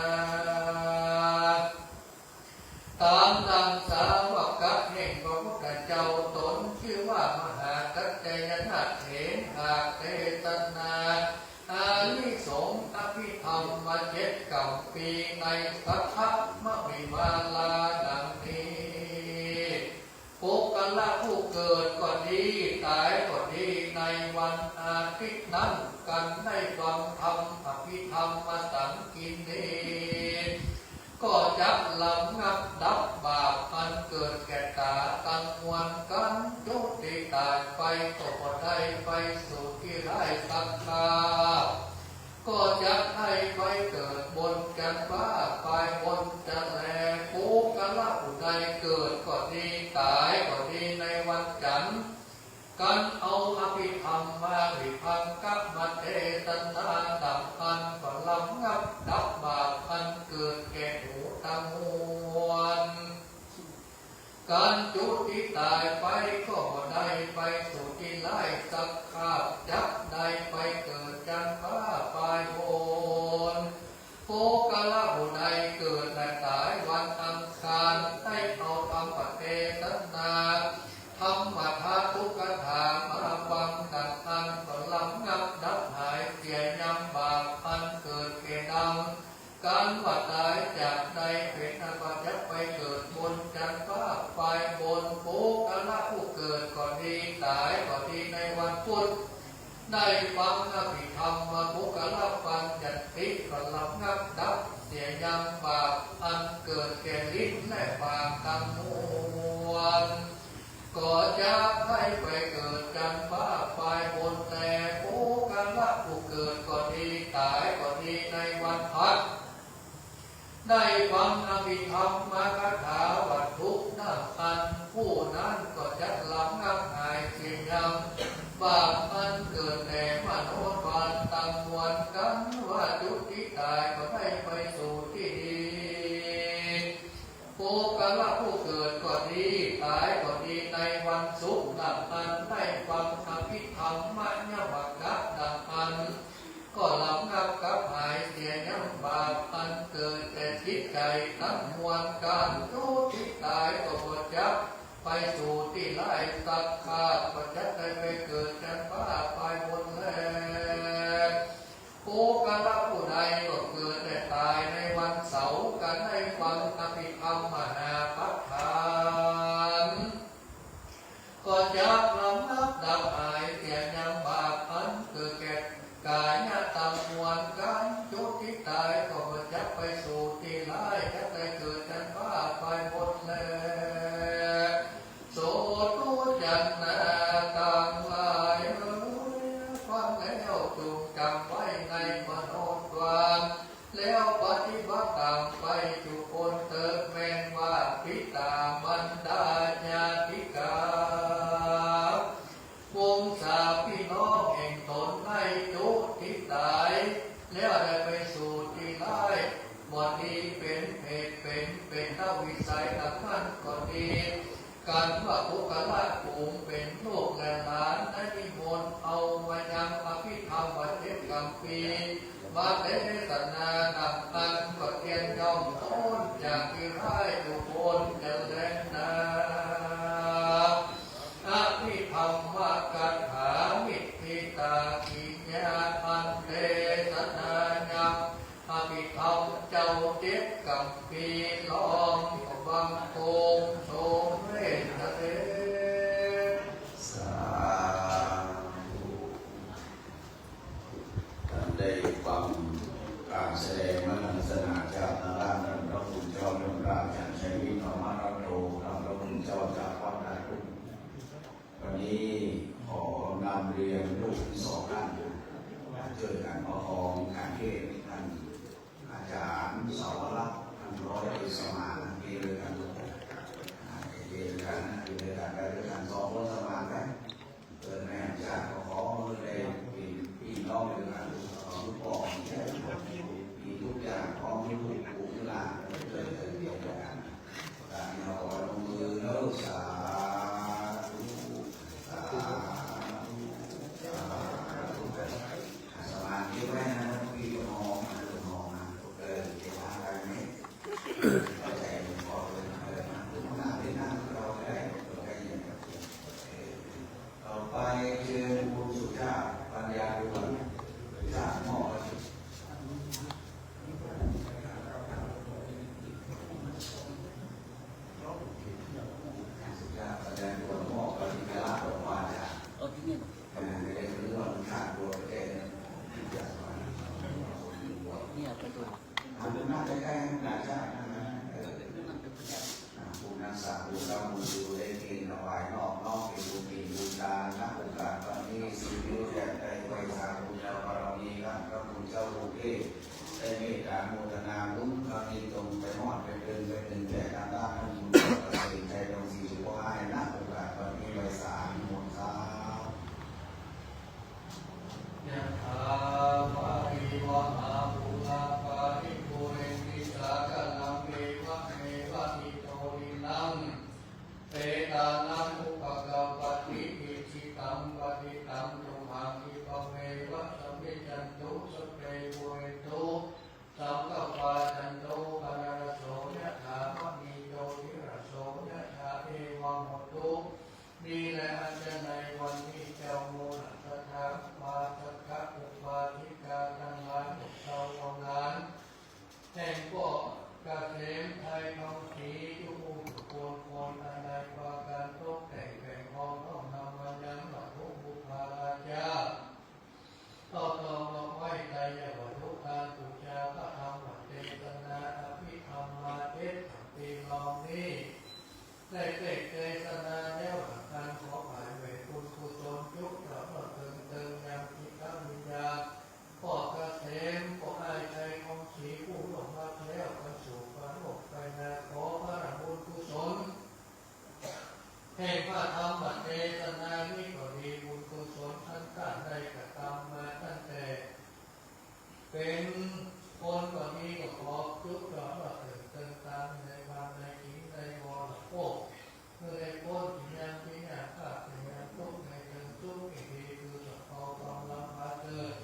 ตามดังสาวกแห่งพระพุทธเจ้าตนชื่อว่ามหากัจจยนะเถรหากเทศนาอานิสงส์อภิธรรมมา7กับปีในสัทธมวิมาลาดังนี้ปุกละผู้เกิดก็ดีตายก็ดีในวันอาทิตย์นั้นกันได้ฟังธรรมอภิธรรมมาสังกินนีก็จะลำงับดับบาปอันเกิดแก่ตาตั้งมวลกันยุติตายไปก็บ่ได้ไปสู่ที่ไร้สักตาก็จะให้ไปเกิดบนจันทร์ฟ้าไปบนจันทร์แลปุกละผู้ใดเกิดก็ดีตายก็ดีในวันจันทร์กันเอาอภิธรรมมาวิพังกัมาเทศนาดับอันก็ลำงับดับบาปอันเกิดแก่หูทั้งมวล การจุติตายไปก็ได้ไปสู่ที่ไล่สักขาบจับได้ไปเกิดจันทร์ปลายโอนโภกละผู้ใดเกิดและตายวันอังคารให้เอาธรรมปเทศนาธรรมธาตุกถามาฟังดังอันก็ลำงับดับหายเสียยำบาปอันเกิดเกดังการว่าตายจากใดเป็นอปัจจไปเกิดบนจันทร์ไฟบนโภกละผู้เกิดก็ดีตายก็ดีในวันพุธได้ฟังอภิธรรมมาโภกละปัญจติก็ลำงับดับเสียยำบาปอันเกิดแก่ลิ้นและปากทั้งมวลก็จะให้ไปเกิดจันทร์ไฟบนแต่โภกละผู้เกิดก็ดีตายก็ดีในวันพัดได้ฟังอภิธรรมมาคาถาวัตถุนาคันผู้นั้นก็จะลำงับหายเสียยำบาปอันเกิดแต่มโนทวารตั้งมวลกันว่าจุติตายก็ได้ไปสู่ที่ดีโภกละผู้เกิดก็ดีตายก็ดีในวันศุกร์ดังอันได้ฟังอภิธรรมมัญญวัคคะดังอันก็ลำงับกับหายเสียยำบาปอันเกิดแต่จิตใจทั้งมวลการจุติตายก็บ่จับไปสู่ที่ไล่สักขาดก็จะได้ไปเกิดจันทร์ไปบนแล้วโภกละผู้ใดก็เกิดแต่ตายในวันเสาร์กันให้ฟังอภิธรรมมหาปัฏฐานก็จะลำงับดับหายเสียยำบาปอันเกิดแก่กายตั้งมวลกันจุติตายก็บ่จับไปสู่ที่ไล่จะได้เกิดจันทร์ไปบนแล้วโสตุจันนาต่างหลายฟังแล้วจงจำไว้ในมโนทวารแล้วปฏิบัติตามไปทุกคนเติมแม่นว่าปิตามันดาญาติกาวงศาพี่น้องแห่งตนให้จุติตายแล้วได้ไปสู่ที่ไล่วันนี้เป็นเหตุเป็นเท่าวิสัยดังนั้นก็ดีการว่าโภกละภูมิเป็นลูกและหลานได้นิมนต์เอามายังอภิธรรมวันเจ็ดกำปีมาเทศนาดังอันก็เทียนย่อมต้นจากที่ไร่ทุกคนจะเล่นนาอภิธรรมคาถามิทิตากิญญาอันเทศนาญังอภิธรรมเจ้าเจ็ดกำปีลองบังคงทรงเวทเดช สาธุท่านได้ฟังการแสดงมหัศนาจากทางด้านพระคุณเจ้าเรื่องราชชัยวิทย์ธรรมรัตโตพระคุณเจ้าจากวัดนารุ่งวันนี้ขอนำเรียนลูกทั้งสองท่านช่วยกันประคองการเทศน์ท่านอาจารย์สาวรักษ์ท่านร้อยเอกสมานที่เรียนกันทุกคน ตุดีและอันเจในวันนี้เจ้าโมนสถามาสักขะอุปาทิกาทั้งหลายเจ้าของงานแห่งก็กระเทมไทยทองสียุมุขโคนโคนอันใดกว่าการตกแต่งแข่งทองต้องนำมายังหลักภูบุพาราชาต่อมาไว้ใจอย่าวัตถุการตุจาพระธรรมเจตนาอภิธรรมมาเทศปีลองนี้ได้เกิดเจตนาแล้วการขอหมายเวทคุณกุศลยุคเราเติมยังจิตวิญญาณปอดกระเทมปอดไอใจของสีผู้หลงรักแล้วกระสู่ความอกไปนาขอพระบุญกุศลแห่งพระธรรมเจตนานี้ก็ดีบุญกุศลท่านท่านได้กระทำมาตั้งแต่เป็นคนก็ดีก็ขอยุคเราเติมตามในความในหญิงในวรโภคเมื่อได้พ้นที่ยังที่หน้าข้าที่ยังทุกในเติมทุกอีกทีคือจะพอความลำบากเกิด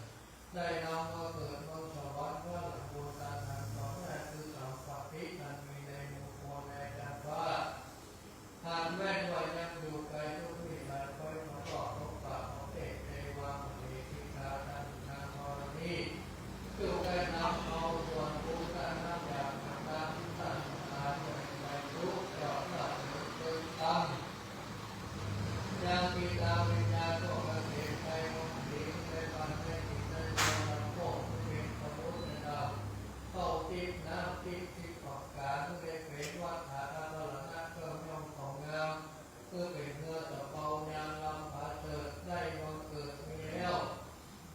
ได้นำมาเกิดบนสวรรค์ว่าหลังบุญตาทางสองนั่นคือสัมปตินั้นมีในมุขโมในการว่าหากแม้ว่ายังอยู่ไกลทุกที่หลายคอยมาต่อพบปะของเอกเทวาเมติกาทันนางอรณีคือการนำเอาส่วนบุญการนำอย่างต่างๆต่างๆในทุกข์เราหลับเติมตั้งยังมีดาววิญญาณก็มาเกิดใจของสิ่งในบ้านในจิตในดวงโลกเป็นพระพุทธเจ้าเข้าติดน้ำติดประการเรียกเป็นวัฏฏะอรณะเพิ่มย่อมของงามเพื่อเป็นเนื้อตะเบายางลำผาเกิดได้บังเกิดมีแล้ว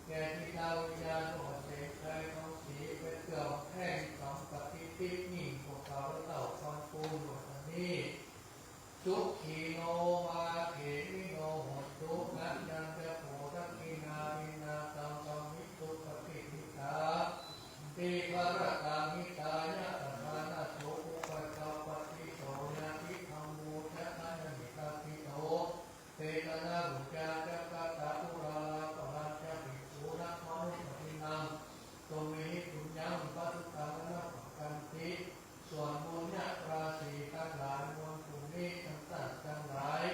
แก่ที่ดาววิญญาณก็เกิดใจของสีเป็นเกลือแห้งสัมปติทิฏนิ่งพวกเขาและเต่าฟันปูนวันนี้ทุกขีโนมาเขมิโนหดทุกนันยันจะโผทักขีนาวินาตังตังมิตุปฏิทิตาติภรตามิตายะตถานะโสอุปกาปฏิโสยะทิธรรมมูชะนันมิตาติโตเตตนาบุจาจักตาตุราปราชภิกขุนักมนุปฏินังตมิปุญญังปัตุตังนะกันติส่วนบุญญาราศีทั้งหลายมวลภูมิทั้งหลาย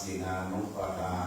สินานุปทา